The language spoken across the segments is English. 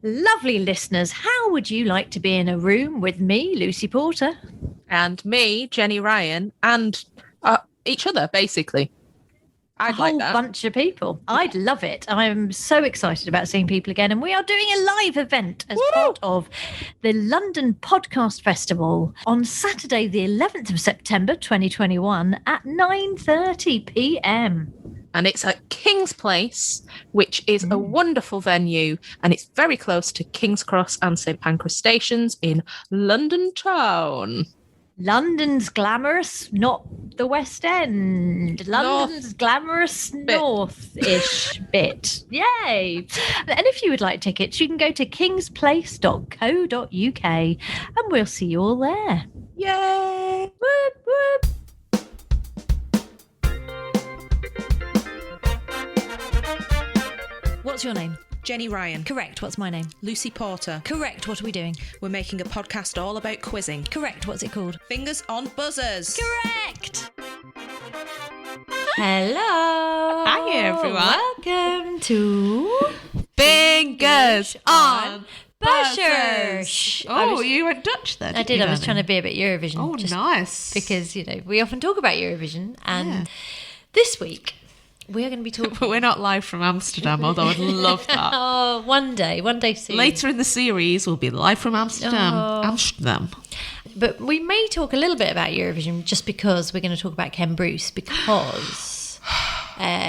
Lovely listeners, how would you like to be in a room with me, Lucy Porter? And me, Jenny Ryan, and each other, basically. I'd like that. A whole bunch of people. I'd love it. I'm so excited about seeing people again. And we are doing a live event as part of the London Podcast Festival on Saturday, the 11th of September, 2021 at 9:30 p.m. And it's at King's Place, which is a wonderful venue, and it's very close to King's Cross and St Pancras stations in London town. London's glamorous, not the West End. London's glamorous north-ish bit. Yay! And if you would like tickets, you can go to kingsplace.co.uk and we'll see you all there. Yay! Whoop, whoop. What's your name? Jenny Ryan. Correct. What's my name? Lucy Porter. Correct. What are we doing? We're making a podcast all about quizzing. Correct. What's it called? Fingers on buzzers. Correct. Hello. Hi, everyone. Welcome to Fingers on Buzzers. Oh, you went Dutch then? I did. I was trying to be a bit Eurovision. Oh, nice. Because, we often talk about Eurovision. And this week, we are going to be talking... But we're not live from Amsterdam, although I'd love that. Oh, one day soon. Later in the series, we'll be live from Amsterdam. But we may talk a little bit about Eurovision just because we're going to talk about Ken Bruce, because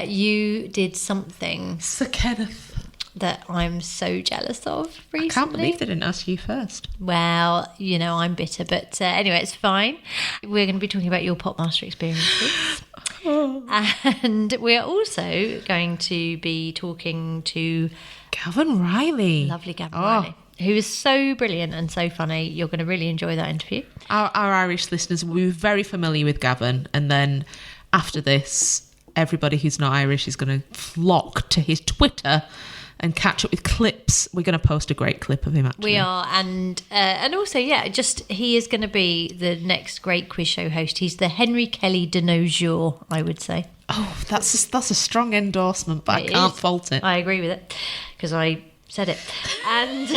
you did something... Sir Kenneth. That I'm so jealous of recently. I can't believe they didn't ask you first. Well, I'm bitter, but anyway, it's fine. We're going to be talking about your Popmaster experiences. And we're also going to be talking to... Gavin Riley. Lovely Gavin Riley, who is so brilliant and so funny. You're going to really enjoy that interview. Our Irish listeners will be very familiar with Gavin, and then after this, everybody who's not Irish is going to flock to his Twitter and catch up with clips. We're going to post a great clip of him, actually. We are, and also, he is going to be the next great quiz show host. He's the Henry Kelly de nos jours, I would say. Oh, that's a strong endorsement, but I can't fault it. I agree with it, because I said it. And...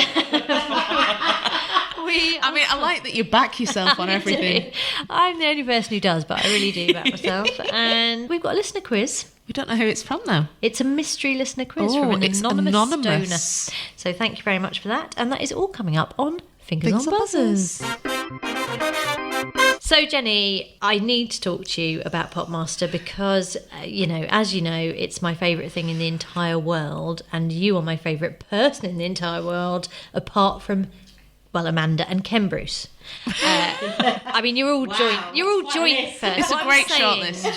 I like that you back yourself on everything. I'm the only person who does, but I really do back myself. And we've got a listener quiz. We don't know who it's from, though. It's a mystery listener quiz from an anonymous donor. So thank you very much for that. And that is all coming up on Fingers on Buzzers. So, Jenny, I need to talk to you about Popmaster because, as you know, it's my favourite thing in the entire world. And you are my favourite person in the entire world, apart from... Amanda and Ken Bruce. You're all joint. You're all joint first. It's a great shortlist.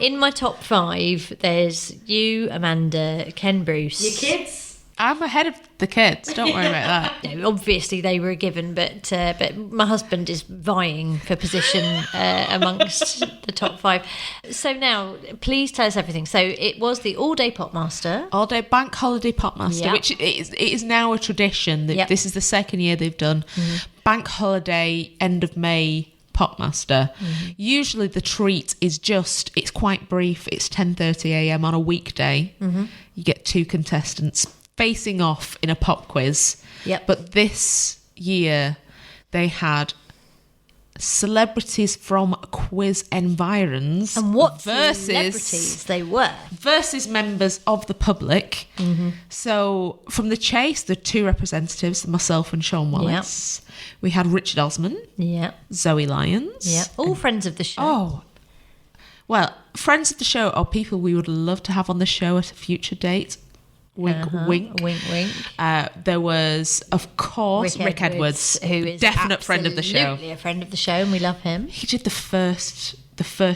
In my top 5, there's you, Amanda, Ken Bruce. Your kids? I'm ahead of the kids. Don't worry about that. No, obviously they were a given, but my husband is vying for position amongst the top 5. So now, please tell us everything. So it was the all-day Popmaster. All-day bank holiday Popmaster, which it is now a tradition. This is the second year they've done bank holiday, end of May Popmaster. Usually the treat is it's quite brief. It's 10:30 a.m. on a weekday. You get 2 contestants facing off in a pop quiz. But this year they had celebrities from quiz environs. And what celebrities they were. Versus members of the public. So from the Chase, the 2 representatives, myself and Sean Wallace. We had Richard Osman. Zoe Lyons. All friends of the show. Oh. Well, friends of the show are people we would love to have on the show at a future date. Wink, wink. Wink, wink. There was, of course, Rick Edwards, who is a definite friend of the show. Absolutely a friend of the show, and we love him. He did the first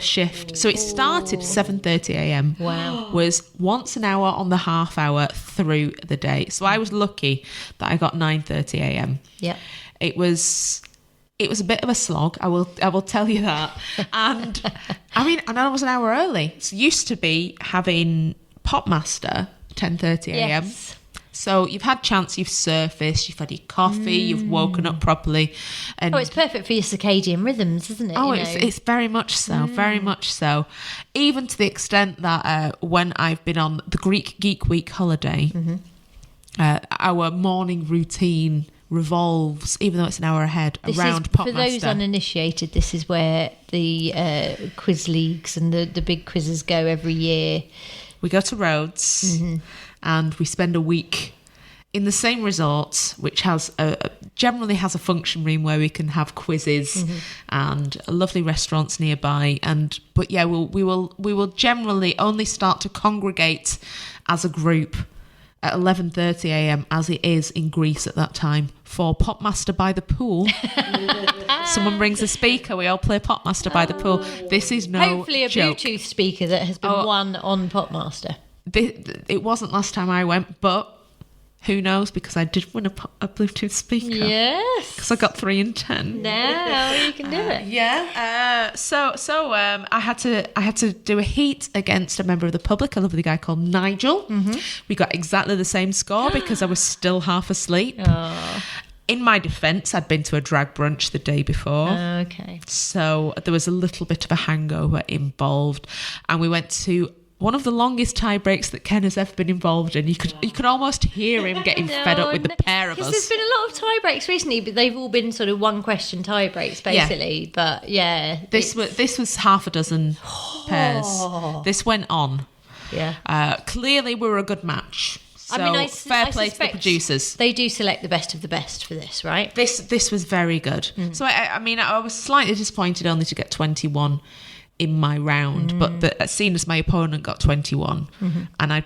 shift. So it started 7:30 a.m. Wow. Was once an hour on the half hour through the day. So I was lucky that I got 9:30 a.m. Yeah. It was a bit of a slog, I will tell you that. And I was an hour early. It's used to be having Popmaster 10:30 a.m. Yes. So you've had chance, you've surfaced, you've had your coffee, you've woken up properly. And it's perfect for your circadian rhythms, isn't it? It's very much so, very much so. Even to the extent that when I've been on the Greek Geek Week holiday, our morning routine revolves, even though it's an hour ahead, around Popmaster. For those uninitiated, this is where the quiz leagues and the big quizzes go every year. We go to Rhodes and we spend a week in the same resort, which has generally has a function room where we can have quizzes and lovely restaurants nearby. But yeah, we will generally only start to congregate as a group at 11:30 a.m. as it is in Greece at that time for Popmaster by the pool. Someone brings a speaker, we all play Popmaster by the pool. This is no Hopefully a joke. Bluetooth speaker that has been won on Popmaster. It wasn't last time I went, but who knows, because I did win a Bluetooth speaker. Yes. Because I got 3 in 10. Now you can do it. Yeah. So I had to do a heat against a member of the public, a lovely guy called Nigel. We got exactly the same score because I was still half asleep. Oh. In my defence, I'd been to a drag brunch the day before. Okay. So there was a little bit of a hangover involved. And we went to one of the longest tie breaks that Ken has ever been involved in. You could almost hear him getting fed up with the pair of us. Because there's been a lot of tie breaks recently, but they've all been sort of one question tie breaks, basically. Yeah. But yeah. This was half a dozen pairs. This went on. Yeah. Clearly we were a good match. So fair play to the producers. They do select the best of the best for this, right? This was very good. So I was slightly disappointed only to get 21 in my round, but seeing as my opponent got 21 and I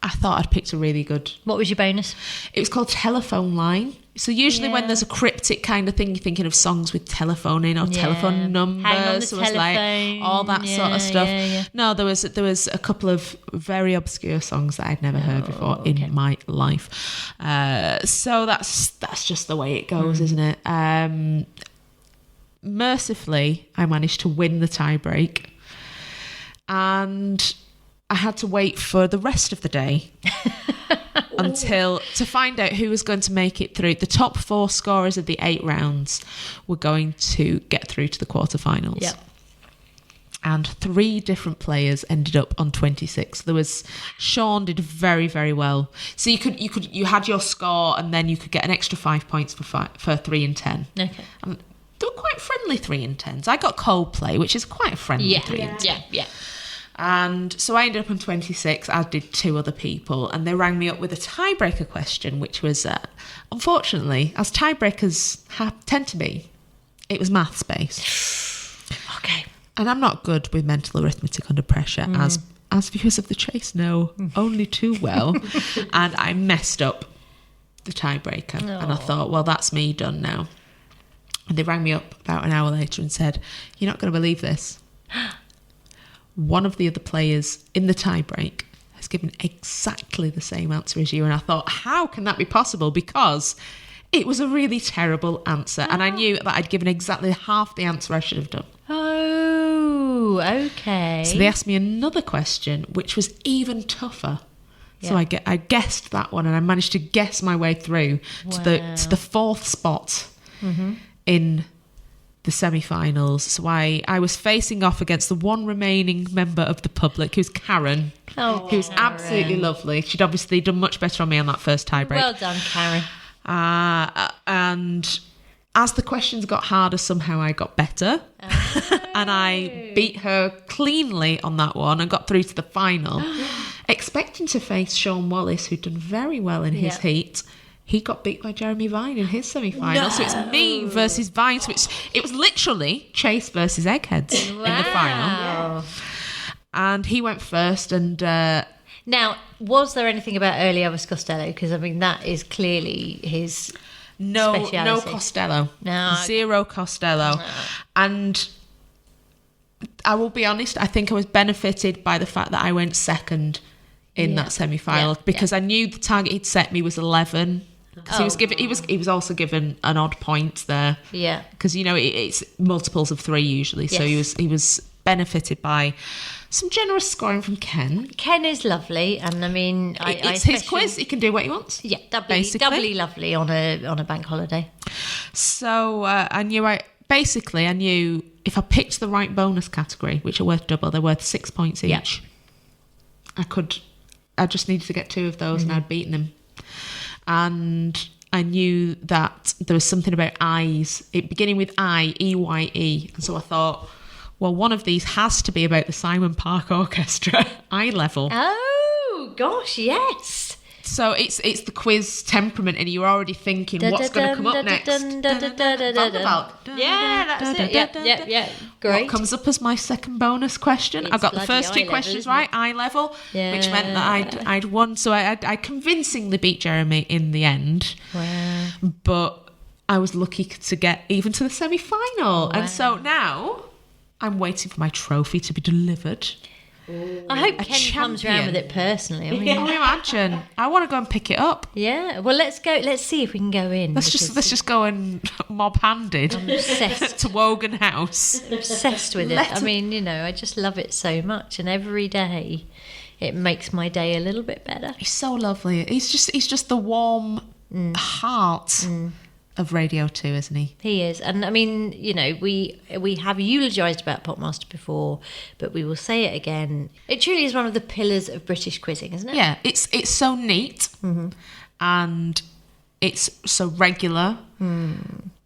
thought I'd picked a really good. What was your bonus? It was called Telephone Line. So usually when there's a cryptic kind of thing, you're thinking of songs with telephone in or telephone numbers. Hang on the so telephone. Like all that sort of stuff. Yeah. No, there was a couple of very obscure songs that I'd never heard before in my life. So that's just the way it goes, isn't it? Mercifully, I managed to win the tiebreak, and I had to wait for the rest of the day to find out who was going to make it through. The top 4 scorers of the 8 rounds were going to get through to the quarterfinals. Yeah. And 3 different players ended up on 26. There was Sean did very, very well. So you had your score, and then you could get an extra 5 points for 3 in 10. Okay. They were quite friendly 3 in 10s. I got Coldplay, which is quite a friendly 3 in 10. Yeah. And so I ended up on 26, as did 2 other people. And they rang me up with a tiebreaker question, which was, unfortunately, as tiebreakers tend to be, it was maths based. Okay. And I'm not good with mental arithmetic under pressure, as viewers of The Chase know only too well. And I messed up the tiebreaker. Oh. And I thought, well, that's me done now. And they rang me up about an hour later and said, "You're not going to believe this. One of the other players in the tiebreak has given exactly the same answer as you." And I thought, how can that be possible? Because it was a really terrible answer. And I knew that I'd given exactly half the answer I should have done. Oh, okay. So they asked me another question, which was even tougher. Yeah. So I guessed that one, and I managed to guess my way through to the 4th spot in the semi-finals. So I was facing off against the one remaining member of the public, who's Karen, who's Karen. absolutely lovely. She'd obviously done much better on me on that first tiebreak. Well done, Karen. And as the questions got harder, somehow I got better. And I beat her cleanly on that one and got through to the final, expecting to face Sean Wallace, who'd done very well in his heat. He got beat by Jeremy Vine in his semi-final. No. So it's me versus Vine. So it was literally Chase versus Eggheads in the final. And he went first. And now, was there anything about early Elvis Costello? Because, I mean, that is clearly his speciality. No Costello. No. 0 Costello. No. And I will be honest, I think I was benefited by the fact that I went second in that semi-final because I knew the target he'd set me was 11. Because he was also given an odd point there. Yeah. Because it's multiples of 3 usually, so he was benefited by some generous scoring from Ken. Ken is lovely, and I mean, it's his quiz. He can do what he wants. Yeah, doubly lovely on a bank holiday. So I knew if I picked the right bonus category, which are worth double, they're worth 6 points each. I just needed to get 2 of those, and I'd beaten him. and I knew that there was something about eyes, it beginning with I, E-Y-E. And so I thought, well, one of these has to be about the Simon Park Orchestra, eye level. Oh, gosh, yes. So it's the quiz temperament, and you're already thinking, what's going to come up next? Yeah, that's it. Yeah. Great. What comes up as my second bonus question? I got the first two questions right, eye level, which meant that I'd won. So I convincingly beat Jeremy in the end. Wow. But I was lucky to get even to the semi-final. Wow. And so now I'm waiting for my trophy to be delivered. I hope Ken comes around with it personally. I mean, imagine. I want to go and pick it up. Yeah. Well, let's go. Let's see if we can go in. Let's just go and mob-handed. I'm obsessed to Wogan House. Obsessed with it. I mean, I just love it so much, and every day it makes my day a little bit better. He's so lovely. He's just the warm heart of Radio 2, isn't he? He is. And I mean, we have eulogised about Popmaster before, but we will say it again. It truly is one of the pillars of British quizzing, isn't it? Yeah, it's so neat, and it's so regular,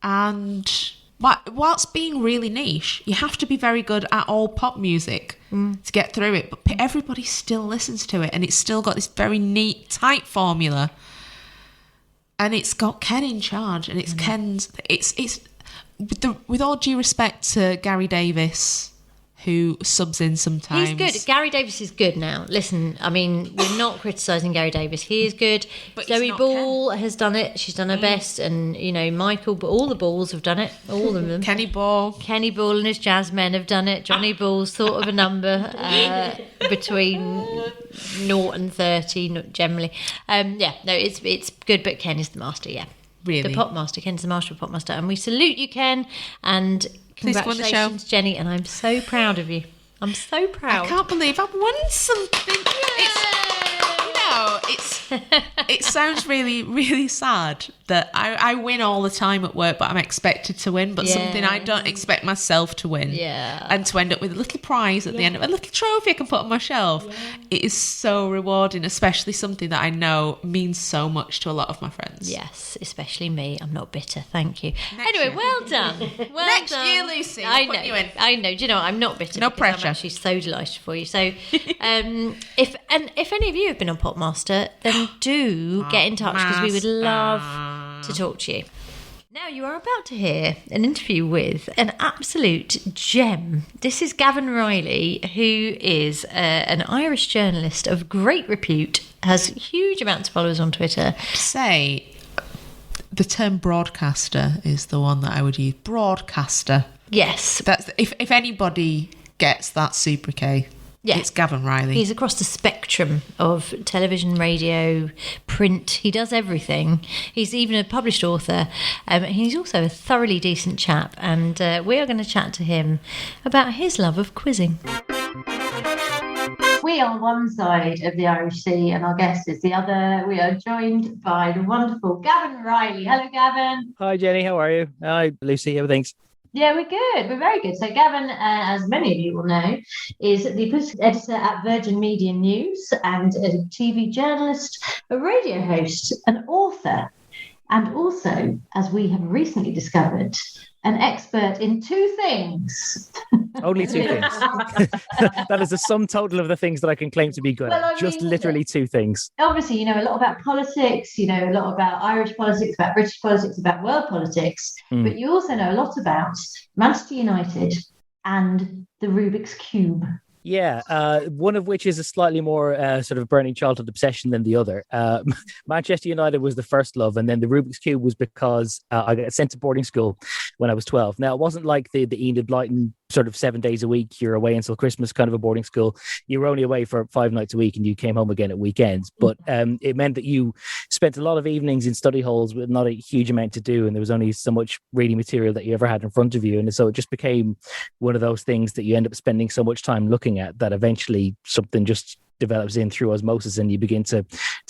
and whilst being really niche, you have to be very good at all pop music to get through it, but everybody still listens to it, and it's still got this very neat, tight formula. And it's got Ken in charge, and it's Ken's. It's with all due respect to Gary Davis, who subs in sometimes. He's good. Gary Davis is good now. Listen, I mean, we're not criticising Gary Davis. He is good. But Zoe Ball has done it. She's done her best, and Michael. But all the Balls have done it. All of them. Kenny Ball and his jazz men have done it. Johnny Ball's thought of a number between 0 and 30 generally. It's good. But Ken is the master. Yeah, really, the pop master. Ken's the master of pop master, and we salute you, Ken. And congratulations, Jenny, and I'm so proud of you. I'm so proud. I can't believe I've won something. It sounds really, really sad that I win all the time at work, but I'm expected to win, but something I don't expect myself to win. Yeah. And to end up with a little prize at the end of a little trophy I can put on my shelf. Yeah. It is so rewarding, especially something that I know means so much to a lot of my friends. Yes, especially me. I'm not bitter. Thank you. Next year. Well done. Next year, Lucy. I know. Do you know what? I'm not bitter. No pressure. I'm actually so delighted for you. So, if any of you have been on Popmaster, then do get in touch, because we would love to talk to you. Now you are about to hear an interview with an absolute gem. This is Gavin Riley, who is an Irish journalist of great repute, has huge amounts of followers on Twitter. Say, the term broadcaster is the one that I would use. Broadcaster. Yes. That's if anybody gets that sobriquet. Yeah. It's Gavin Riley. He's across the spectrum of television, radio, print. He does everything. He's even a published author. He's also a thoroughly decent chap. And we are going to chat to him about his love of quizzing. We are one side of the Irish Sea and our guest is the other. We are joined by the wonderful Gavin Riley. Hello, Gavin. Hi, Jenny. How are you? Hi, Lucy. How are things? Yeah, we're good. We're very good. So Gavin, as many of you will know, is the political editor at Virgin Media News and a TV journalist, a radio host, an author, and also, as we have recently discovered, an expert in two things. Only two things. That is the sum total of the things that I can claim to be good at. Just literally two things. Obviously, you know a lot about politics, you know a lot about Irish politics, about British politics, about world politics, but you also know a lot about Manchester United and the Rubik's Cube. Yeah, one of which is a slightly more sort of burning childhood obsession than the other. Manchester United was the first love, and then the Rubik's Cube was because I got sent to boarding school when I was 12. Now, it wasn't like the Enid Blyton sort of 7 days a week, you're away until Christmas kind of a boarding school. You were only away for 5 nights a week and you came home again at weekends. But it meant that you spent a lot of evenings in study halls with not a huge amount to do, and there was only so much reading material that you ever had in front of you. And so it just became one of those things that you end up spending so much time looking at that eventually something just develops in through osmosis and you begin to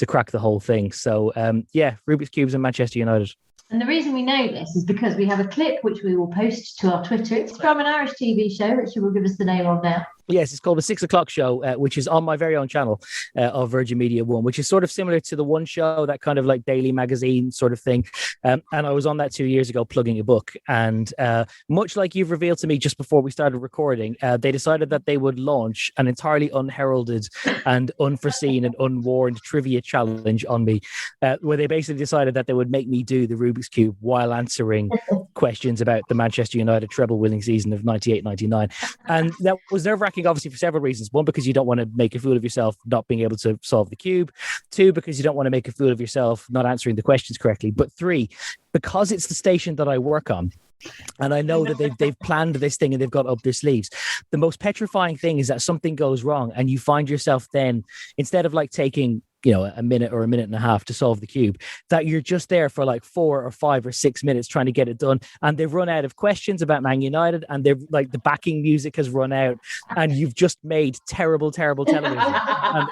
crack the whole thing. So Rubik's Cubes and Manchester United. And the reason we know this is because we have a clip which we will post to our Twitter. It's from an Irish TV show, which you will give us the name of now. Yes, it's called the 6 o'clock show, which is on my very own channel of Virgin Media One, which is sort of similar to the One Show, that kind of like daily magazine sort of thing. And I was on that 2 years ago plugging a book. And much like you've revealed to me just before we started recording, they decided that they would launch an entirely unheralded and unforeseen and unwarned trivia challenge on me, where they basically decided that they would make me do the Rubik's Cube while answering questions about the Manchester United treble-winning season of 98-99. And that was nerve-wracking, obviously, for several reasons. One, because you don't want to make a fool of yourself not being able to solve the cube. Two, because you don't want to make a fool of yourself not answering the questions correctly. But three, because it's the station that I work on, and I know that they've planned this thing and they've got up their sleeves. The most petrifying thing is that something goes wrong and you find yourself then, instead of like taking a minute or a minute and a half to solve the cube, that you're just there for like 4 or 5 or 6 minutes trying to get it done. And they've run out of questions about Man United, and they've like the backing music has run out, and you've just made terrible television. And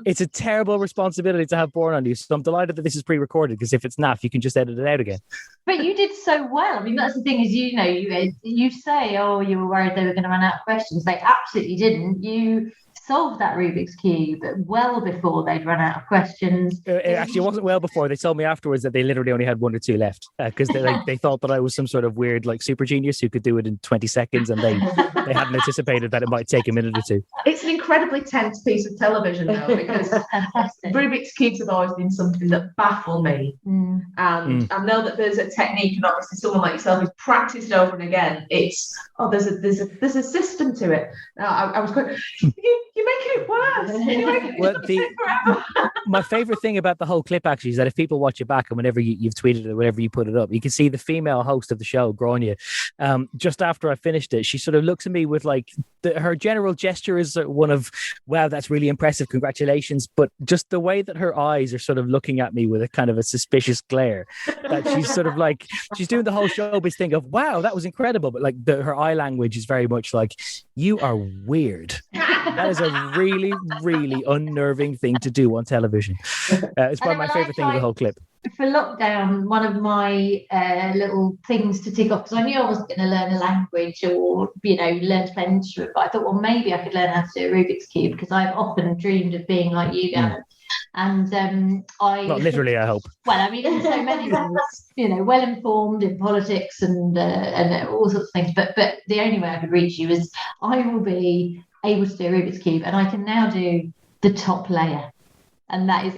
it's a terrible responsibility to have borne on you. So I'm delighted that this is pre-recorded, because if it's naff, you can just edit it out again. But you did so well. I mean, that's the thing is, you say, oh, you were worried they were going to run out of questions. They absolutely didn't. You solved that Rubik's Cube well before they'd run out of questions. Actually, it wasn't well before. They told me afterwards that they literally only had 1 or 2 left, because they thought that I was some sort of weird like super genius who could do it in 20 seconds, and they hadn't anticipated that it might take a minute or two. It's an incredibly tense piece of television, though, because Rubik's Cubes have always been something that baffle me. And I know that there's a technique, and obviously someone like yourself who's practiced over and again. It's there's a system to it. Now, I was going, you're making it worse. My favorite thing about the whole clip actually is that if people watch it back, and whenever you've tweeted it, whenever you put it up, you can see the female host of the show, Grania. Just after I finished it, she sort of looks at me with like her general gesture is one of, wow, that's really impressive, congratulations. But just the way that her eyes are sort of looking at me with a kind of a suspicious glare, that she's sort of like, she's doing the whole showbiz thing of, wow, that was incredible. But like her eye language is very much like, you are weird. That is a really, really unnerving thing to do on television. It's one of my favorite things of the whole clip. For lockdown, one of my little things to tick off, because I knew I wasn't going to learn a language or, learn to play an instrument, but I thought, well, maybe I could learn how to do a Rubik's Cube, because I've often dreamed of being like you, Gavin. And not literally, I hope. Well, I mean, there's so many things, well informed in politics and all sorts of things. But the only way I could reach you is I will be able to do a Rubik's Cube, and I can now do the top layer. And that is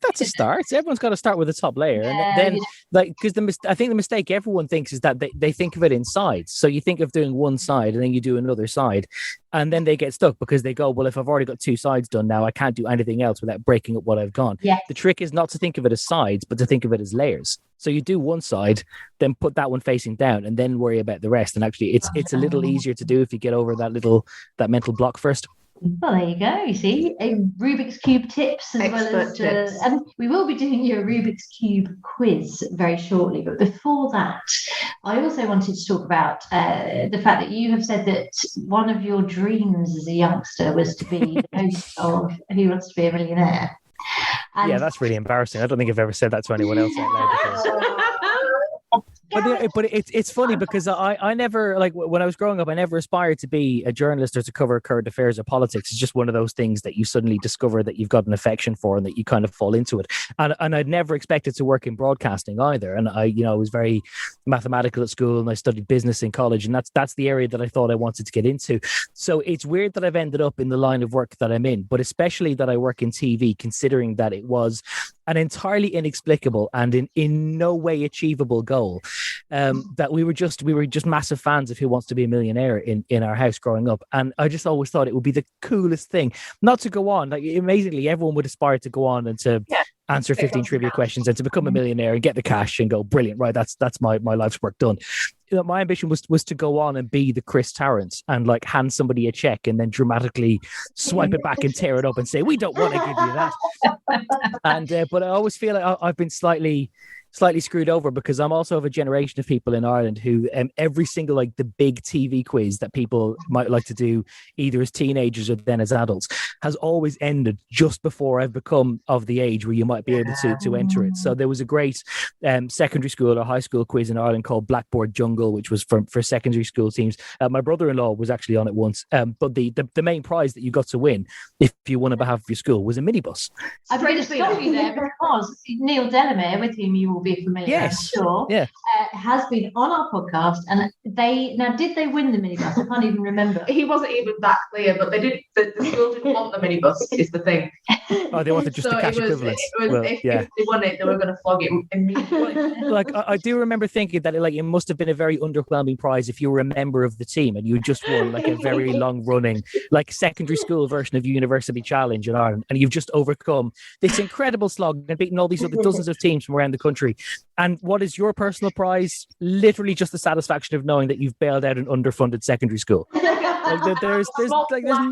that's a start. Everyone's got to start with the top layer, and then because I think the mistake everyone thinks is that they think of it in sides. So you think of doing one side and then you do another side, and then they get stuck because they go, well, if I've already got 2 sides done now, I can't do anything else without breaking up what I've gone. The trick is not to think of it as sides, but to think of it as layers. So you do one side, then put that one facing down, and then worry about the rest. And actually, it's a little easier to do if you get over that mental block first. Well, there you go. You see, Rubik's Cube tips as well as tips. And we will be doing your Rubik's Cube quiz very shortly. But before that, I also wanted to talk about the fact that you have said that one of your dreams as a youngster was to be the host of Who Wants to Be a Millionaire. And yeah, that's really embarrassing. I don't think I've ever said that to anyone else out loud before. But it's funny because I never, like when I was growing up, I never aspired to be a journalist or to cover current affairs or politics. It's just one of those things that you suddenly discover that you've got an affection for and that you kind of fall into it. And I'd never expected to work in broadcasting either. And I was very mathematical at school, and I studied business in college, and that's the area that I thought I wanted to get into. So it's weird that I've ended up in the line of work that I'm in, but especially that I work in TV, considering that it was an entirely inexplicable and in no way achievable goal. That we were just massive fans of Who Wants to Be a Millionaire in our house growing up, and I just always thought it would be the coolest thing not to go on. Like amazingly, everyone would aspire to go on and to answer 15 trivia questions and to become a millionaire and get the cash and go brilliant, right? That's my life's work done. My ambition was to go on and be the Chris Tarrant and like hand somebody a check and then dramatically swipe it back and tear it up and say, we don't want to give you that. And but I always feel like I've been slightly slightly screwed over because I'm also of a generation of people in Ireland who every single like the big TV quiz that people might like to do either as teenagers or then as adults has always ended just before I've become of the age where you might be able to enter it. So there was a great secondary school or high school quiz in Ireland called Blackboard Jungle, which was for secondary school teams. My brother-in-law was actually on it once, but the main prize that you got to win if you won on behalf of your school was a minibus. I've read a story there because Neil Delamere, with whom you will be familiar, yes, I'm sure, has been on our podcast, and did they win the minibus? I can't even remember. He wasn't even that clear, but they did. The school didn't want the minibus. Is the thing. Oh, they wanted just the cash equivalent. If they won it, they were going to flog it immediately. Like I do remember thinking that it must have been a very underwhelming prize if you were a member of the team and you just won like a very long running like secondary school version of University Challenge in Ireland, and you've just overcome this incredible slog and beaten all these other dozens of teams from around the country. And what is your personal prize? Literally just the satisfaction of knowing that you've bailed out an underfunded secondary school. There's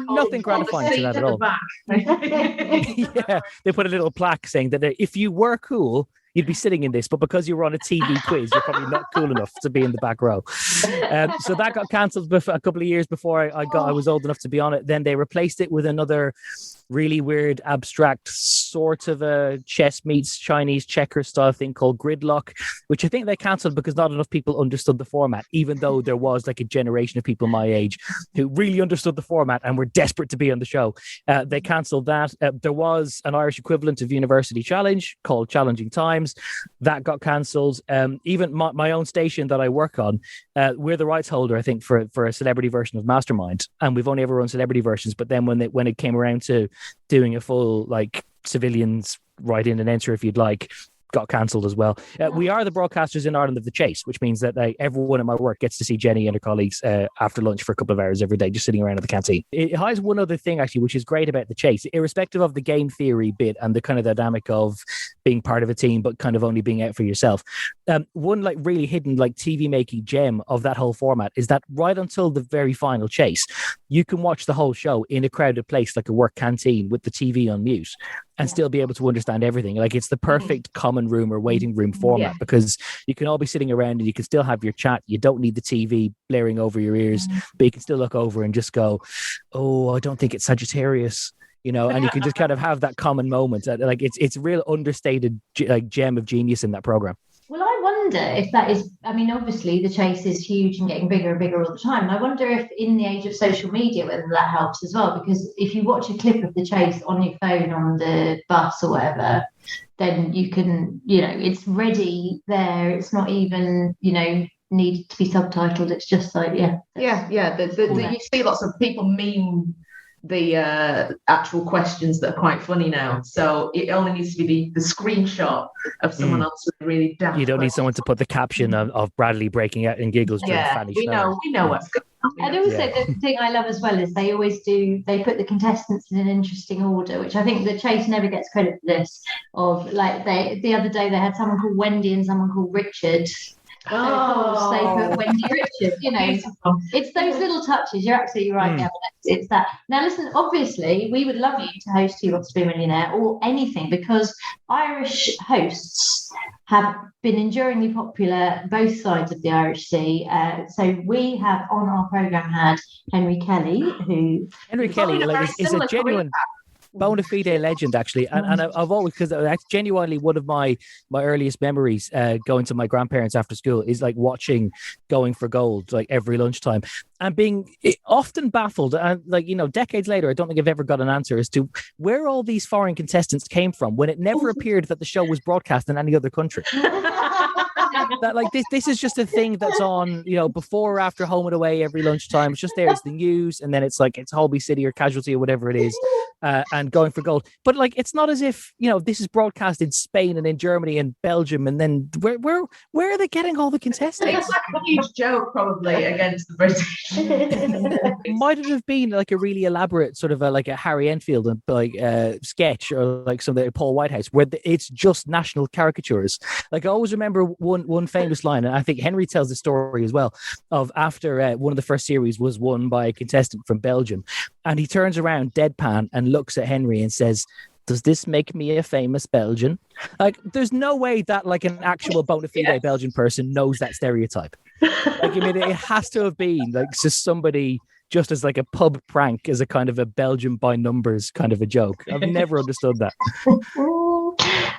nothing gratifying to that at all. Yeah, they put a little plaque saying that if you were cool, you'd be sitting in this, but because you were on a TV quiz, you're probably not cool enough to be in the back row. So that got cancelled a couple of years before I was old enough to be on it. Then they replaced it with another really weird, abstract sort of a chess meets Chinese checker style thing called Gridlock, which I think they cancelled because not enough people understood the format, even though there was like a generation of people my age who really understood the format and were desperate to be on the show. They cancelled that. There was an Irish equivalent of University Challenge called Challenging Times. That got cancelled. Even my own station that I work on, we're the rights holder, I think, for a celebrity version of Mastermind, and we've only ever run celebrity versions. But then when it came around to doing a full like civilians write in and enter if you'd like, got cancelled as well. We are the broadcasters in Ireland of the Chase, which means that everyone at my work gets to see Jenny and her colleagues after lunch for a couple of hours every day, just sitting around in the canteen. It has one other thing actually, which is great about the Chase, irrespective of the game theory bit and the kind of dynamic of being part of a team but kind of only being out for yourself. One like really hidden like TV making gem of that whole format is that right until the very final Chase, you can watch the whole show in a crowded place like a work canteen with the TV on mute and still be able to understand everything. Like it's the perfect common room or waiting room format because you can all be sitting around and you can still have your chat. You don't need the TV blaring over your ears, but you can still look over and just go, oh, I don't think it's Sagittarius, and you can just kind of have that common moment. Like it's a real understated like gem of genius in that program. Well, I wonder if that is, I mean, obviously the Chase is huge and getting bigger and bigger all the time. And I wonder if in the age of social media, whether that helps as well, because if you watch a clip of the Chase on your phone on the bus or whatever, then you can, it's ready there. It's not even, needed to be subtitled. It's just like, you see lots of people meme the actual questions that are quite funny now, so it only needs to be the screenshot of someone else with really daft. You don't need someone to put the caption of Bradley breaking out in giggles during Fanny Snow. We know what's going on. And also the thing I love as well is they put the contestants in an interesting order, which I think the Chase never gets credit for this. Of like the other day they had someone called Wendy and someone called Richard. Oh, they put Wendy Richard, it's those little touches. You're absolutely right, Gavin. It's that. Now, listen, obviously, we would love you to host Who Wants to Be a Millionaire or anything, because Irish hosts have been enduringly popular both sides of the Irish Sea. So we have on our programme had Henry Kelly, is a genuine bona fide legend, actually, and I've always, because that's genuinely one of my earliest memories going to my grandparents after school is like watching Going for Gold like every lunchtime and being often baffled, and decades later I don't think I've ever got an answer as to where all these foreign contestants came from when it never appeared that the show was broadcast in any other country. That like this is just a thing that's on before or after Home and Away every lunchtime. It's just there, it's the news, and then it's like it's Holby City or Casualty or whatever it is, and Going for Gold. But like it's not as if this is broadcast in Spain and in Germany and Belgium, and then where are they getting all the contestants? It's like a huge joke probably against the British. Might it have been like a really elaborate sort of like a Harry Enfield and like sketch, or like something like Paul Whitehouse, where it's just national caricatures. Like I always remember one famous line, and I think Henry tells the story as well, of after one of the first series was won by a contestant from Belgium, and he turns around deadpan and looks at Henry and says, Does this make me a famous Belgian? Like, there's no way that like an actual bona fide Belgian person knows that stereotype. Like, I mean, it has to have been like just somebody just as like a pub prank, as a kind of a Belgian by numbers kind of a joke. I've never understood that.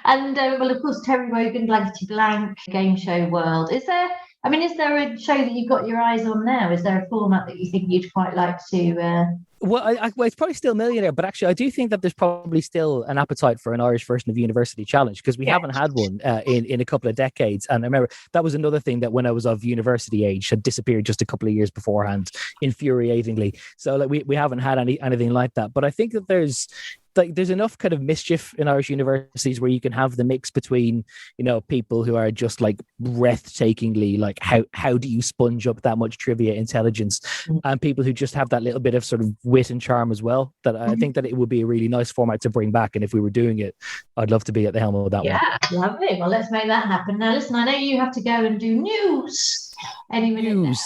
And well, of course, Terry Wogan, Blankety Blank, game show world. Is there a show that you've got your eyes on now? Is there a format that you think you'd quite like to? Well, it's probably still Millionaire, but actually, I do think that there's probably still an appetite for an Irish version of University Challenge, because we haven't had one in a couple of decades. And I remember that was another thing that when I was of university age had disappeared just a couple of years beforehand, infuriatingly. So like we haven't had anything like that. But I think that there's enough kind of mischief in Irish universities where you can have the mix between, you know, people who are just like breathtakingly like how do you sponge up that much trivia intelligence, and people who just have that little bit of sort of wit and charm as well. That I think that it would be a really nice format to bring back, and if we were doing it, I'd love to be at the helm of that one. Yeah, lovely. Well, let's make that happen. Now, listen, I know you have to go and do news. Any minute News.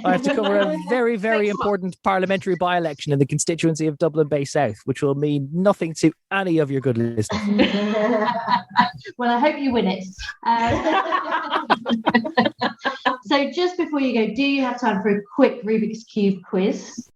I have to cover a very, very important parliamentary by-election in the constituency of Dublin Bay South, which will mean nothing to any of your good listeners. Well, I hope you win it. So just before you go, do you have time for a quick Rubik's Cube quiz?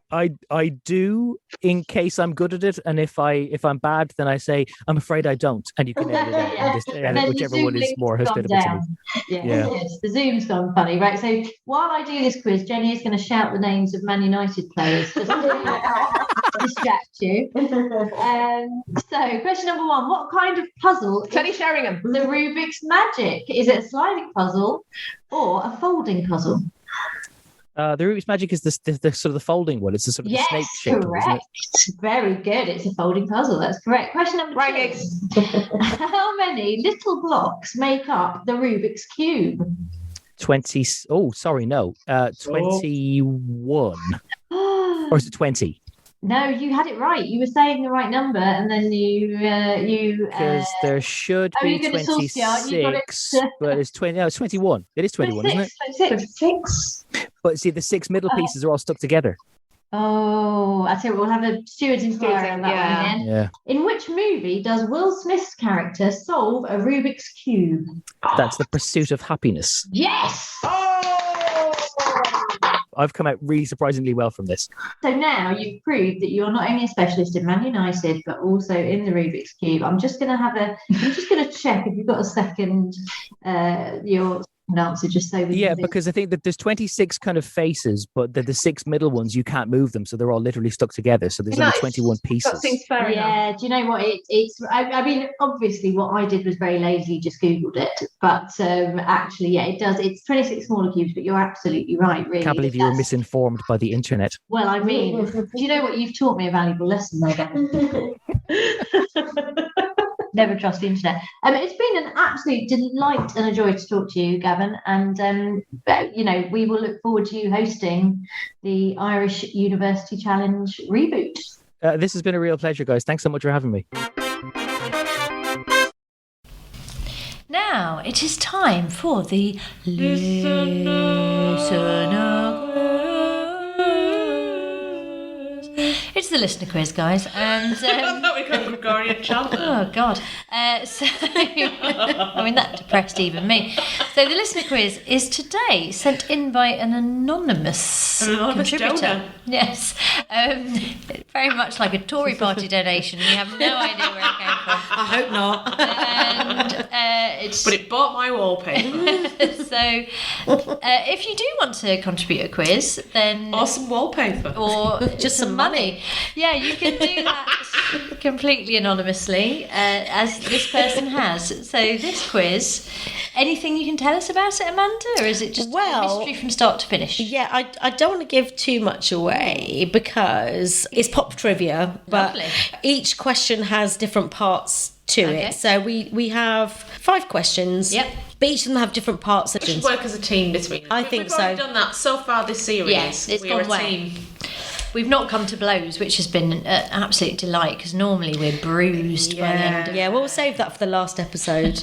I do, in case I'm good at it, and if I'm bad, then I say I'm afraid I don't, and you can edit it out, edit whichever one is more hospitable to me. Yeah. Yes, the Zoom's gone funny, right? So while I do this quiz, Jenny is going to shout the names of Man United players just to distract you. So question number 1: what kind of puzzle? Teddy Sheringham. The Rubik's Magic. Is it a sliding puzzle or a folding puzzle? The Rubik's Magic is the sort of the folding one. It's the sort of the snake shape. Correct. Very good. It's a folding puzzle. That's correct. Question number 2. How many little blocks make up the Rubik's Cube? 20. Oh, sorry, no. 21. Or is it 20? No, you had it right. You were saying the right number, and then you because there should be 26, but it's 20. No, it's 21. It is 21, isn't it? 26. But see, the 6 middle pieces are all stuck together. Oh, I tell you, we'll have a Stewards Inquiry on that one then. Yeah. In which movie does Will Smith's character solve a Rubik's Cube? That's The Pursuit of Happiness. Yes! I've come out really surprisingly well from this. So now you've proved that you're not only a specialist in Man United, but also in the Rubik's Cube. I'm just going to check if you've got a second, your answer, just so we can because I think that there's 26 kind of faces, but the 6 middle ones, you can't move them, so they're all literally stuck together, so there's only 21 pieces. That seems fair enough. Do you know what I mean, obviously what I did was very lazy, just googled it, but actually it does, it's 26 smaller cubes, but you're absolutely right, really. Can't believe you were misinformed by the internet. Well, I mean, do you know what, you've taught me a valuable lesson though, Gavin. Never trust the internet. It's been an absolute delight and a joy to talk to you, Gavin. And, we will look forward to you hosting the Irish University Challenge reboot. This has been a real pleasure, guys. Thanks so much for having me. Now it is time for the Listener Quiz. It's the listener quiz, guys, and I thought we got Gregorian chant. Oh God! That depressed even me. So the listener quiz is today sent in by an anonymous contributor. Donor. Yes, very much like a Tory party donation. We have no idea where it came from. I hope not. And but it bought my wallpaper. So if you do want to contribute a quiz, then or some wallpaper, or just some money. Yeah, you can do that completely anonymously, as this person has. So this quiz, anything you can tell us about it, Amanda, or is it just a mystery from start to finish? Yeah, I don't want to give too much away because it's pop trivia, but each question has different parts to it. So we have 5 questions. Yep. But each of them have different parts. We should work as a team this week. I think so. We've already done that so far this series. Yes, it's gone well. Team. We've not come to blows, which has been an absolute delight, because normally we're bruised by the end of we'll save that for the last episode.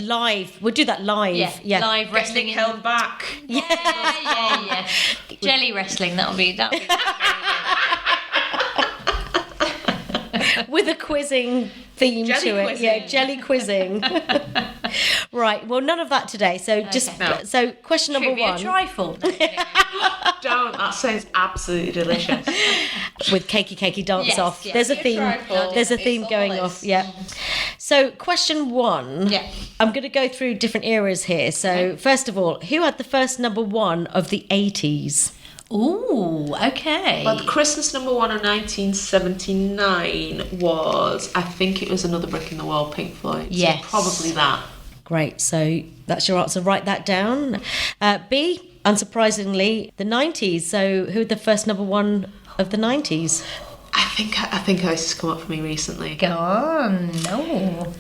Live. We'll do that live. Yeah. Live wrestling. Held back. Yeah. Jelly wrestling, that'll be with a quizzing theme Jelly to it. quizzing. Yeah, jelly quizzing. Right. Well, none of that today. So so question number Trivia one trifle. Don't. That sounds absolutely delicious. with cakey dance Yes, off. yes. There's a theme. trifle. There's a It's theme on going the off. list. Yeah. So question one. Yeah. I'm going to go through different eras here. So first of all, who had the first number one of the 80s? Ooh, okay. Well, the Christmas number one of 1979 was, I think it was Another Brick in the Wall, Pink Floyd. So Yes. probably that. Great. So that's your answer. Write that down. B, unsurprisingly, the 90s. So who had the first number one of the 90s? I think this has come up for me recently. Go on. No.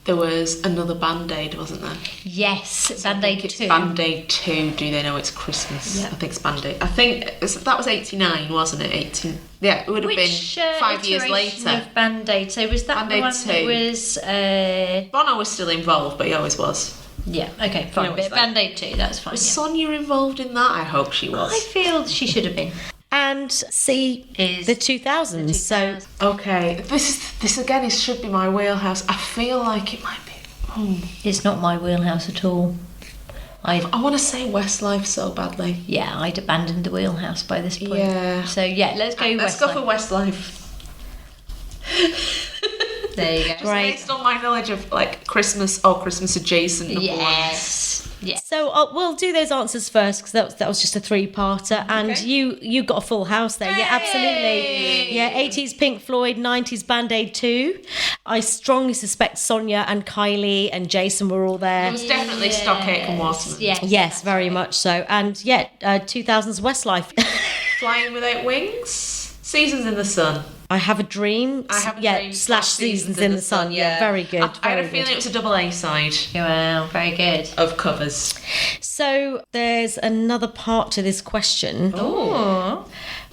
There was another Band-Aid, wasn't there? Yes, I think Band-Aid it's 2. Band-Aid 2. Do they know it's Christmas? Yeah. I think it's Band-Aid. I think that was 89, wasn't it? 18. Yeah, it would have been 5 years iteration later. of Band-Aid? So was that the Band-Aid one 2. that was... Bono was still involved, but he always was. yeah, okay, fine. You know, it's But like- Band-Aid 2, that's fine. Was Yeah. Sonia involved in that? I hope she was. I feel she should have been. And C, Is the 2000s. So Okay, this again should be my wheelhouse. I feel like it might be. It's not my wheelhouse at all. I want to say Westlife so badly. I'd abandoned the wheelhouse by this point. Yeah. So let's go Let's go for Westlife. There you go. Just based on my knowledge of like Christmas or Christmas adjacent number ones. Yes. Yes. So we'll do those answers first because that was just a three-parter, and you got a full house there. Yeah, absolutely. Yeah, 80s Pink Floyd, 90s Band-Aid 2. I strongly suspect Sonia and Kylie and Jason were all there. It was definitely Stockcake and Waterman. Yes, very much so. And 2000s Westlife. Flying Without Wings. Seasons in the Sun. I Have a Dream. I Have a Dream / Seasons in the Sun. Yeah, very good. I had a very feeling good. it was a double A side Wow, very good. of covers. So there's another part to this question. Oh.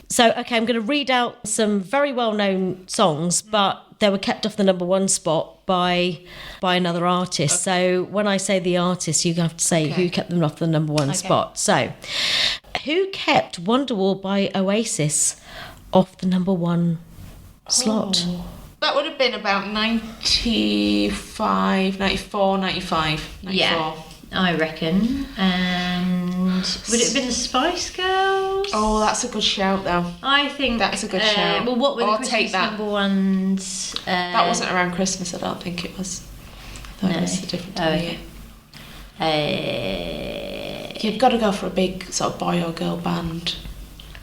So, okay, I'm going to read out some very well-known songs, but they were kept off the number one spot by another artist. So when I say the artist, you have to say who kept them off the number one spot. So, who kept Wonderwall by Oasis off the number one slot? That would have been about 95, 94, 95, 94. Yeah, I reckon. And would it have been the Spice Girls? Oh, that's a good shout though. I think That's a good shout. Well, what were the I'll Christmas take that. number ones? That wasn't around Christmas, I don't think it was. I thought it was a different time of year. You've got to go for a big sort of boy or girl band.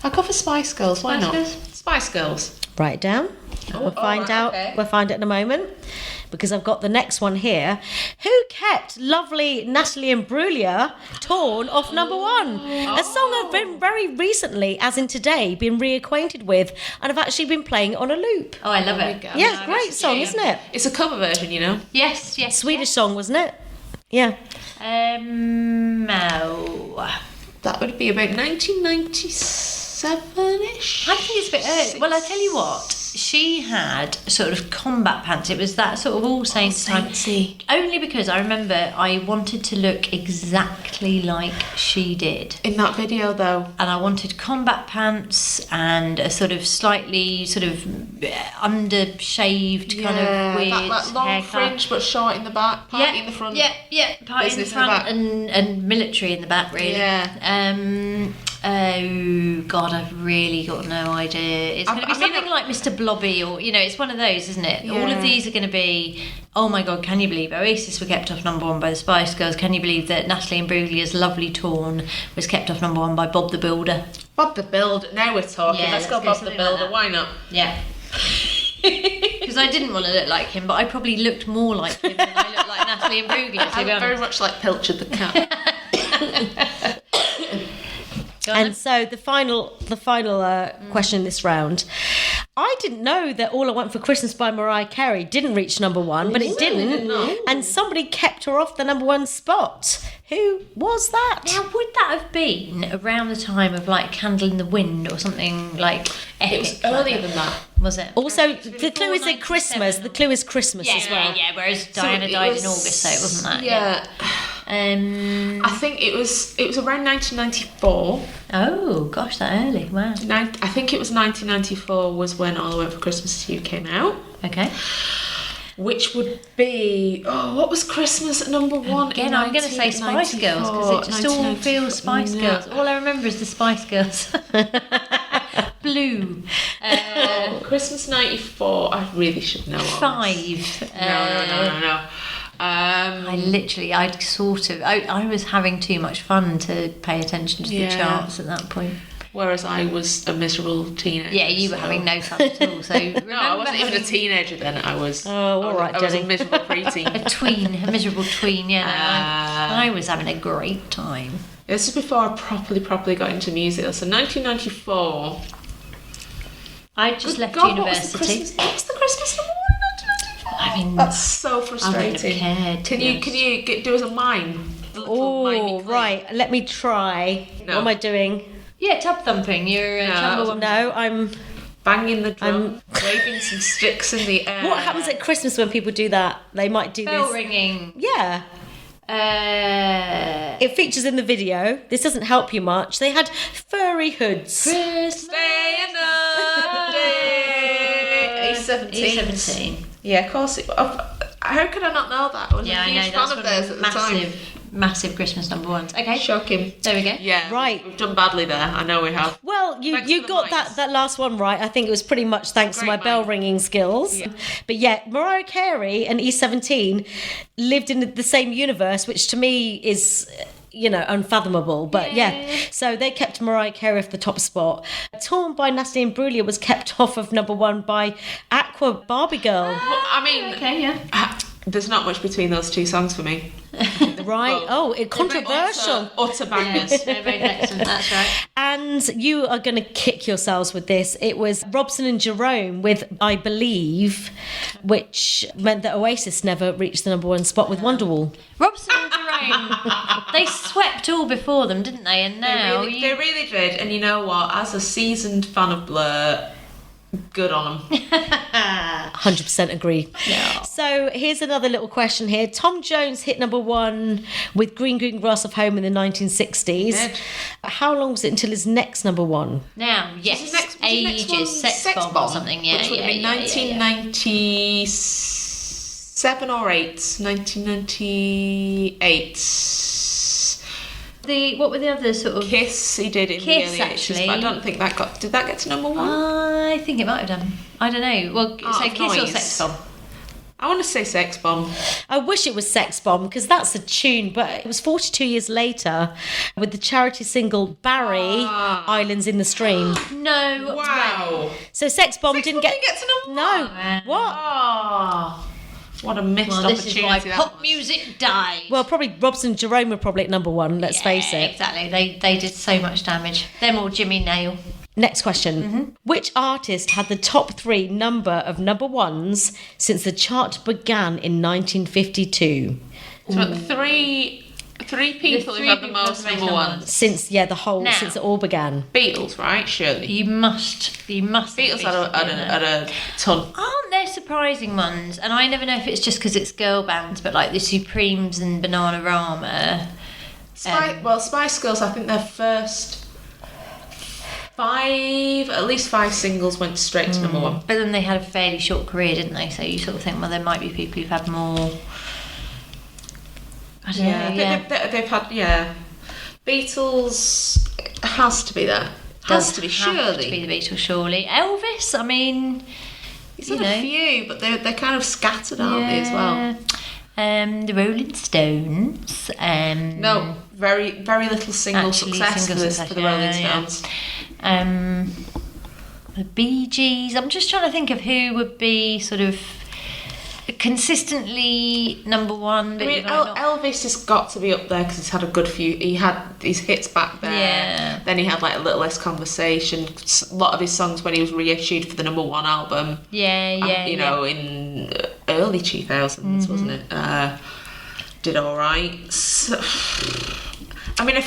I'll go for Spice Girls, why not? Spice Girls. Write it down. We'll find right, out. okay. We'll find it in a moment because I've got the next one here. Who kept lovely Natalie Imbruglia Torn off number one? A song I've been very recently, as in today, been reacquainted with, and I've actually been playing it on a loop. Oh, I love it. Yeah, great song, isn't it? It's a cover version, you know. Yes, yes. Swedish song, wasn't it? Yeah. No. That would be about 1997-ish. I think it's a bit early. Well, I tell you what, she had sort of combat pants. It was that sort of All Saints time. Only because I remember I wanted to look exactly like she did. In that video, though. And I wanted combat pants and a sort of slightly sort of undershaved kind of weird that long haircut. fringe but short in the back, party in the front. Yeah, party in the Business in the front back. and military in the back, really. Yeah. Oh God, I've really got no idea. It's going to be something like Mr. Blobby, or it's one of those, isn't it? Yeah. All of these are going to be. Oh my God, can you believe Oasis were kept off number one by the Spice Girls? Can you believe that Natalie Imbruglia's Lovely Torn was kept off number one by Bob the Builder? Bob the Builder. Now we're talking. Yeah, let's go let's go Bob the something like Builder. that. Why not? Yeah. Because I didn't want to look like him, but I probably looked more like him than I looked like Natalie Imbruglia, to I'm be honest. very much like Pilchard the cat. And so the final question in this round. I didn't know that All I Want for Christmas by Mariah Carey didn't reach number one, but it didn't. And somebody kept her off the number one spot. Who was that? Now, would that have been around the time of like Candle in the Wind or something like epic? It was earlier than that. Was it? Also, the clue is at Christmas. The clue is Christmas as well. Yeah, whereas Diana died in August, so it wasn't that. Yeah. I think it was around 1994. Oh gosh, that early! Wow. I think it was 1994 was when All I Want for Christmas Is You came out. Okay. Which would be what was Christmas at number one? Again, I'm going to say Spice Girls because it just all feels Spice Girls. All I remember is the Spice Girls. Blue. Christmas '94. I really should know. 5. No. I was having too much fun to pay attention to the charts at that point. Whereas I was a miserable teenager. Yeah, you were having no fun at all. So no, I wasn't even a teenager then. I was. Oh, all right, I was a miserable preteen. A miserable tween. Yeah, I was having a great time. This is before I properly got into music. So 1994. I just left university. What was the Christmas number one? I mean, that's so frustrating. I wouldn't have cared. Can you do us a mime? Oh, right. Let me try. No. What am I doing? Yeah, tub thumping. You're No, I'm banging the drum, waving some sticks in the air. What happens at Christmas when people do that? They might do bell this. ringing. Yeah. It features in the video. This doesn't help you much. They had furry hoods. Christmas Day another day. A17. Yeah, of course. How could I not know that? I was a huge fan of theirs at the time. Massive Christmas number ones. Okay. Shocking. There we go. Yeah. Right. We've done badly there. I know we have. Well, you got that last one right. I think it was pretty much thanks to my bell ringing skills. Yeah. But yeah, Mariah Carey and E17 lived in the same universe, which to me is, unfathomable. But yeah, so they kept Mariah Carey off the top spot. Torn by Natalie Imbruglia was kept off of number one by Aqua Barbie Girl. Well, I mean, okay, yeah. There's not much between those two songs for me. Right. Controversial. Utter bangers. They're both excellent. That's right. And you are going to kick yourselves with this. It was Robson and Jerome with I Believe, which meant that Oasis never reached the number one spot with Wonderwall. Robson and Jerome, they swept all before them, didn't they? And now they really did. And you know what? As a seasoned fan of Blur, good on them. 100% agree. Yeah. So here's another little question here. Tom Jones hit number one with Green Green Grass of Home in the 1960s. Dead. How long was it until his next number one? Now, yes, Was his next ages, one Sex Bomb or something. Yeah, which would have been 1997 or 8. 1998. What were the other sort of... Kiss he did in Kiss, the early 80s, actually. but I don't think did that get to number one? I think it might have done. I don't know. Well, so of Kiss or Noise. Sex Bomb? I want to say Sex Bomb. I wish it was Sex Bomb because that's a tune, but it was 42 years later with the charity single Barry, Islands in the Stream. No. Wow. So Sex Bomb Sex didn't Bomb get... didn't get to number No. one. What? Oh, what a missed Well, opportunity. this is why that pop was. music died. Well, probably Robson and Jerome were probably at number one, let's face it. Exactly. They did so much damage. Them or Jimmy Nail. Next question. Which artist had the top 3 number of number ones since the chart began in 1952? So three people who had the most number ones. Since it all began. Beatles, right? Surely. You must. Beatles had a ton. Aren't there surprising ones? And I never know if it's just because it's girl bands, but like the Supremes and Bananarama. Spice Girls, I think their first at least 5 singles went straight to number one. But then they had a fairly short career, didn't they? So you sort of think, well, there might be people who've had more. I don't know. They've had, Beatles has to be there. Has to be, surely. Have to be the Beatles, surely. Elvis, I mean, He's had a few, but they're kind of scattered, aren't they, as well? The Rolling Stones. No, very, very little single success for the Rolling Stones. The Bee Gees. I'm just trying to think of who would be sort of consistently number one. But Elvis has got to be up there because he's had a good few. He had his hits back there. Yeah. Then he had like A Little Less Conversation. A lot of his songs when he was reissued for the number one album. In early 2000s, wasn't it? Did all right. So, I mean,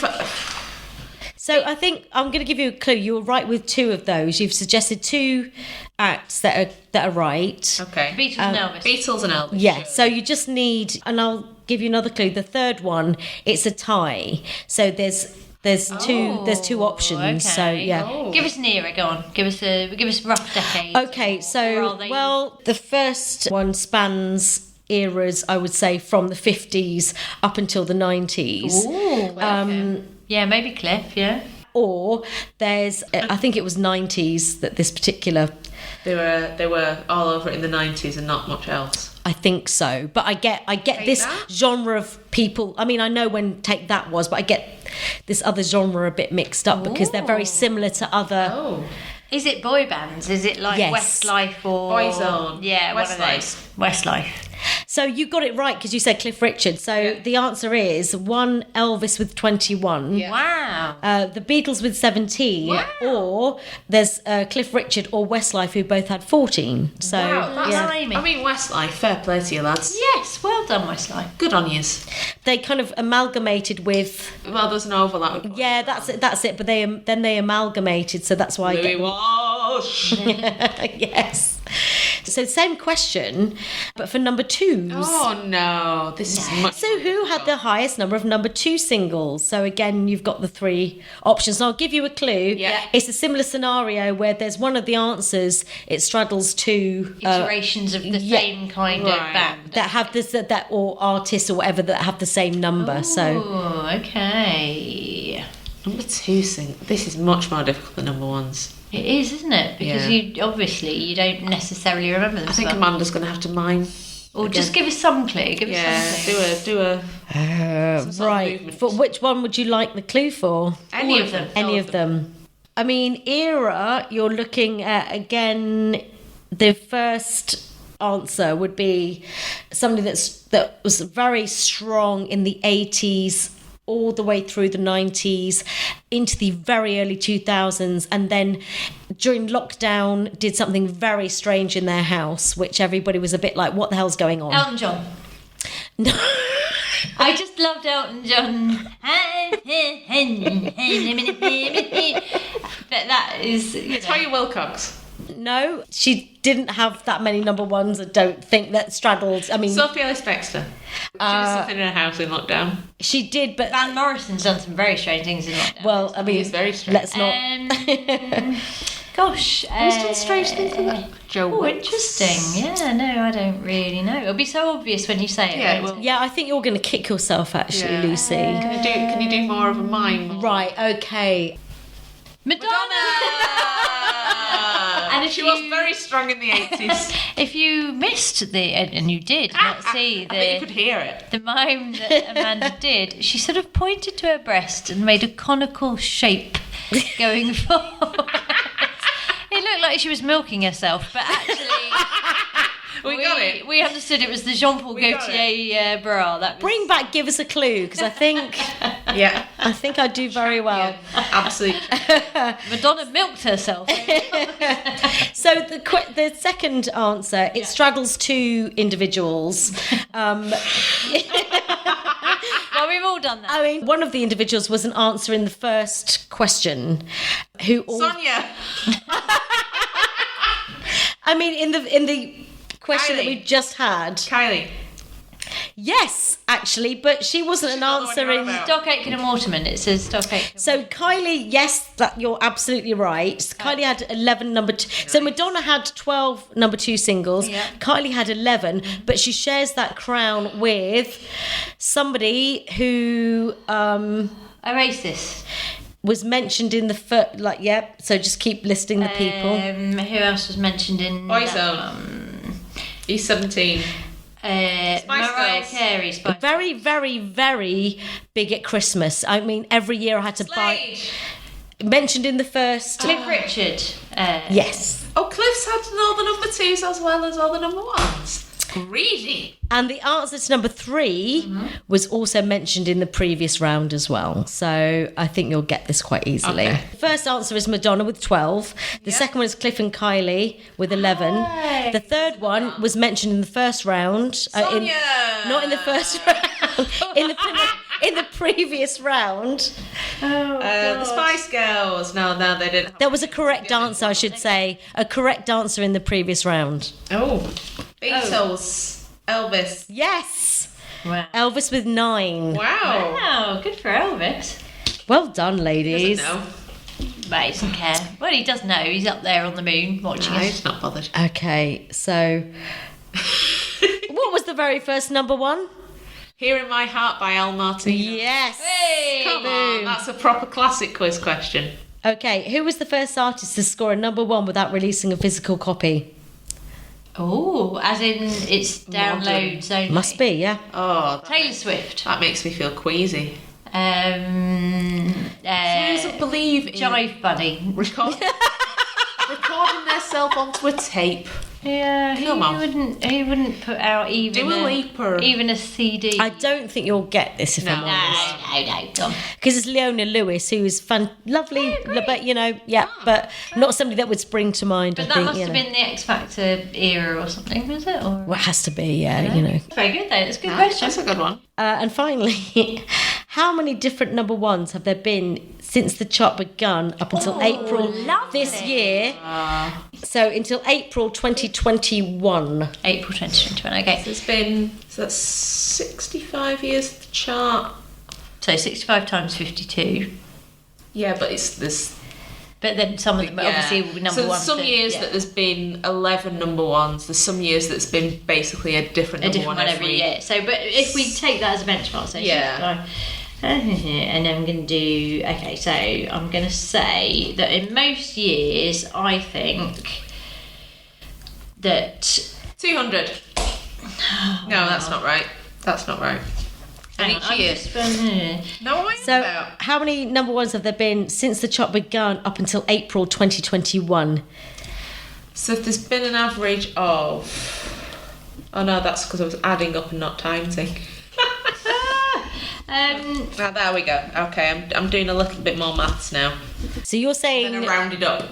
So I think I'm going to give you a clue. You were right with 2 of those. You've suggested 2 acts that are right. Okay. Beatles and Elvis. Beatles and Elvis. Yeah. Sure. So you just need, and I'll give you another clue. The third one, it's a tie. So there's two options. Okay. So yeah. Give us an era. Go on. Give us a rough decade. Okay. So the first one spans eras, I would say, from the 50s up until the 90s. Ooh, yeah, maybe Cliff, yeah. Or there's, I think it was 90s that this particular... They were all over it in the 90s and not much else. I think so. But I get Take this That? genre of people. I mean, I know when Take That was, but I get this other genre a bit mixed up because they're very similar to other... Oh. Is it boy bands? Is it like Yes. Westlife or... Boyzone? Yeah, one of those. Westlife. So you got it right because you said Cliff Richard. So the answer is one, Elvis with 21. Yeah. Wow. The Beatles with 17, Wow. or there's Cliff Richard or Westlife who both had 14. So Wow, that's, yeah. Blimey. I mean, Westlife, fair play to you, lads. Yes, well done, Westlife. Good on yous. They kind of amalgamated with Well, there's an overlap. With that's it. But then they amalgamated, so that's why I Louis get Walsh. yes. So same question, but for number twos. Oh no, this is much. So who had the highest number of number 2 singles? So again, you've got the 3 options. And I'll give you a clue. Yeah. It's a similar scenario where there's one of the answers, it straddles 2 Iterations of the same kind of Right. band. that have this that or artists or whatever that have the same number. So Oh, okay. Number 2 sing. This is much more difficult than number 1's. It is, isn't it? Because Yeah. you don't necessarily remember them. I think so- Amanda's going to have to mime. Or again. just give us some clue. Give us something. do a some sort of right. movement. For which one would you like the clue for? Any All of of them. Any of them. I mean, era, you're looking at, again, the first answer would be something that was very strong in the 80s, all the way through the 90s, into the very early 2000s, and then during lockdown did something very strange in their house, which everybody was a bit like, what the hell's going on? Elton John. No. I just loved Elton John. But that is... Toya Wilcox. No, she didn't have that many number ones, I don't think, that straddled. I mean, Sophie Ellis-Bextor. She did something in her house in lockdown. she did, but Van Morrison's done some very strange things in lockdown. well, I mean, It's very strange. let's not. Gosh. Who's done strange things in that? Joe Oh, Wicks. interesting. Yeah, no, I don't really know. It'll be so obvious when you say it. Yeah, won't it? well- Yeah, I think you're going to kick yourself, actually, Yeah. Lucy. Can you do more of a mime? Right, okay. Madonna! And she was very strong in the 80s. If you missed and you did not see I bet you could the hear it. mime that Amanda did, she sort of pointed to her breast and made a conical shape going forward. It looked like she was milking herself, but actually... We got it. We understood it was the Jean-Paul got Gaultier bra. That was... Bring back, give us a clue, because I think Yeah, I do very well. absolutely. Madonna milked herself. So the second answer, it straddles 2 individuals. Well, we've all done that. I mean, one of the individuals was an answer in the first question. Sonia. I mean, in the question that Kylie. we just had. Kylie. Yes, actually, but she wasn't an not the one answer you're on in. about. Stock Aitken and Waterman. It says Stock Aitken. So Kylie, yes, that you're absolutely right. Kylie had 11 number 2. So Madonna had 12 number 2 singles. Yeah. Kylie had 11, but she shares that crown with somebody who Oasis. was mentioned in the first. Like, yep. So just keep listing the people. Who else was mentioned in Boyzone. He's 17. Mariah Girls. Carey. Spice. Very, very, very big at Christmas. I mean, every year I had to buy. Mentioned in the first. Cliff Richard. Yes. Oh, Cliff's had all the number 2s as well as all the number 1s. Greedy. And the answer to number 3 was also mentioned in the previous round as well. So I think you'll get this quite easily. Okay. The first answer is Madonna with 12. The second one is Cliff and Kylie with 11. Hey. The third one was mentioned in the first round. Sonia. Not in the first round. in the previous round. The Spice Girls. No, they didn't. There was a correct answer, I should say. A correct answer in the previous round. Oh. Beatles. Elvis. Yes. Wow. Elvis with 9. Wow, good for Elvis. Well done, ladies. Doesn't know. But he doesn't care. Well, he does know. He's up there on the moon watching No, us. he's not bothered. Okay, so what was the very first number 1? Here in My Heart by Al Martino. Yes. Hey, Come on, that's a proper classic quiz question. Okay, who was the first artist to score a number 1 without releasing a physical copy? Oh, as in it's downloads only. Must be, yeah. Oh, Taylor Swift. that makes me feel queasy. Who doesn't believe in Jive Bunny. recording themselves onto a tape. Yeah, Come on. He wouldn't put out even Do a leap or... even a CD. I don't think you'll get this if I'm honest. No, go on. Because it's Leona Lewis, who's lovely, but but not somebody that would spring to mind. But I that think, must have been the X Factor era or something, was it? Or Well, it has to be, Very good, though. That's a good question. That's a good one. And finally, how many different number 1s have there been since the chart begun up until April this year? So until April 2021. April 2021. Okay. There's been 65 years of the chart. So 65 times 52. Yeah, but there's But then some of them obviously will be number so 1. there's some years that there's been 11 number 1s. There's some years that's been basically a different number one every year. So, but if we take that as a benchmark, so Yeah. and I'm going to do, okay, so I'm going to say that in most years, I think that 200. No, that's not right. That's not right. And each year. No, what are you So about? how many number 1s have there been since the chart begun up until April 2021? So if there's been an average of... Oh no, that's because I was adding up and not timesing. Now, there we go. Okay, I'm doing a little bit more maths now. So you're Then saying I rounded up.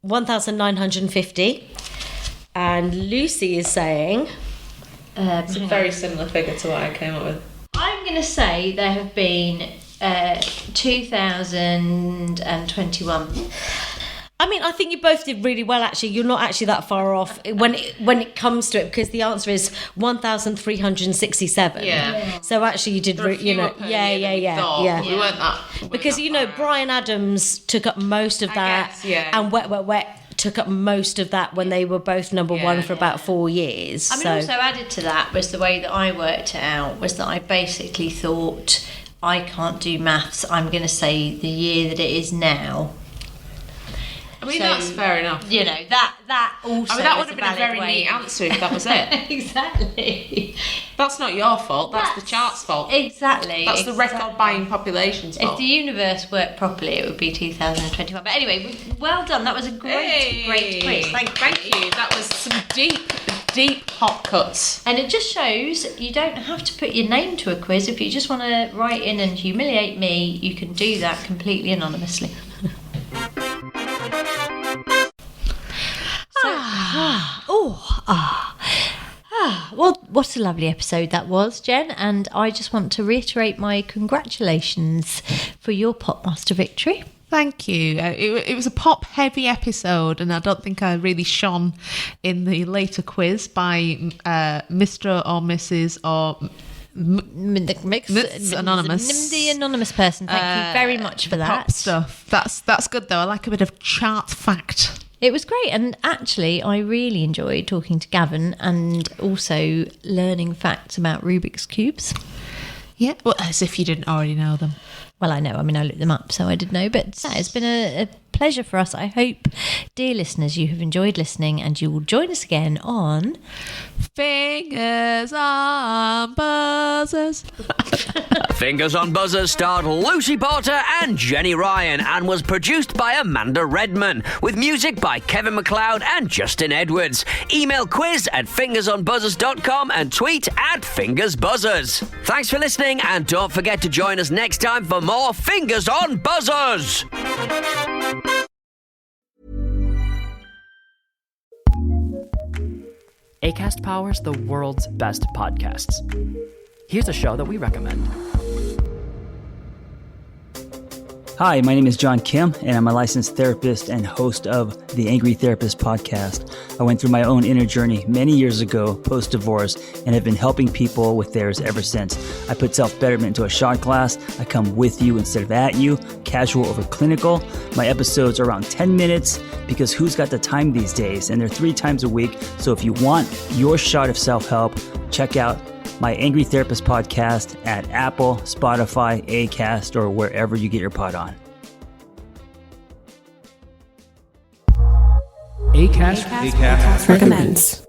1,950, and Lucy is saying It's a very similar figure to what I came up with. I'm going to say there have been 2,021. I mean, I think you both did really well, actually. You're not actually that far off when it comes to it, because the answer is 1,367. Yeah. So actually you did, There are a few up earlier than we thought, but we weren't that... Because, Brian Adams took up most of that, guess, yeah. and Wet, Wet, Wet took up most of that when they were both number 1 for about 4 years. I mean, also added to that was the way that I worked it out, was that I basically thought, I can't do maths, I'm going to say the year that it is now. I mean, that's fair enough. That also. I mean, that would have been a very neat answer if that was it. Exactly. That's not your fault. That's the chart's fault. Exactly. That's the record buying population's fault. If the universe worked properly, it would be 2021. But anyway, well done. That was a great quiz. Thank you. That was some deep hot cuts. And it just shows you don't have to put your name to a quiz. If you just want to write in and humiliate me, you can do that completely anonymously. Well, what a lovely episode that was, Jen. And I just want to reiterate my congratulations for your Popmaster victory. Thank you. It was a pop-heavy episode, and I don't think I really shone in the later quiz by Mr. or Mrs. or... Anonymous. The anonymous person. Thank you very much for that. Pop stuff. That's good, though. I like a bit of chart fact. It was great, and actually I really enjoyed talking to Gavin and also learning facts about Rubik's Cubes. Yeah, well, as if you didn't already know them. Well, I know. I mean, I looked them up, so I did know. But it's been a pleasure for us. I hope, dear listeners, you have enjoyed listening, and you will join us again on Fingers on Buzzers. Fingers on Buzzers starred Lucy Porter and Jenny Ryan and was produced by Amanda Redman with music by Kevin MacLeod and Justin Edwards. Email quiz@fingersonbuzzers.com and tweet @fingersbuzzers. Thanks for listening, and don't forget to join us next time for more Fingers on Buzzers. Acast powers the world's best podcasts. Here's a show that we recommend. Hi, my name is John Kim, and I'm a licensed therapist and host of the Angry Therapist podcast. I went through my own inner journey many years ago, post-divorce, and have been helping people with theirs ever since. I put self-betterment into a shot glass. I come with you instead of at you, casual over clinical. My episodes are around 10 minutes because who's got the time these days? And they're 3 times a week. So if you want your shot of self-help, check out my Angry Therapist podcast at Apple, Spotify, Acast, or wherever you get your pod on. Acast recommends.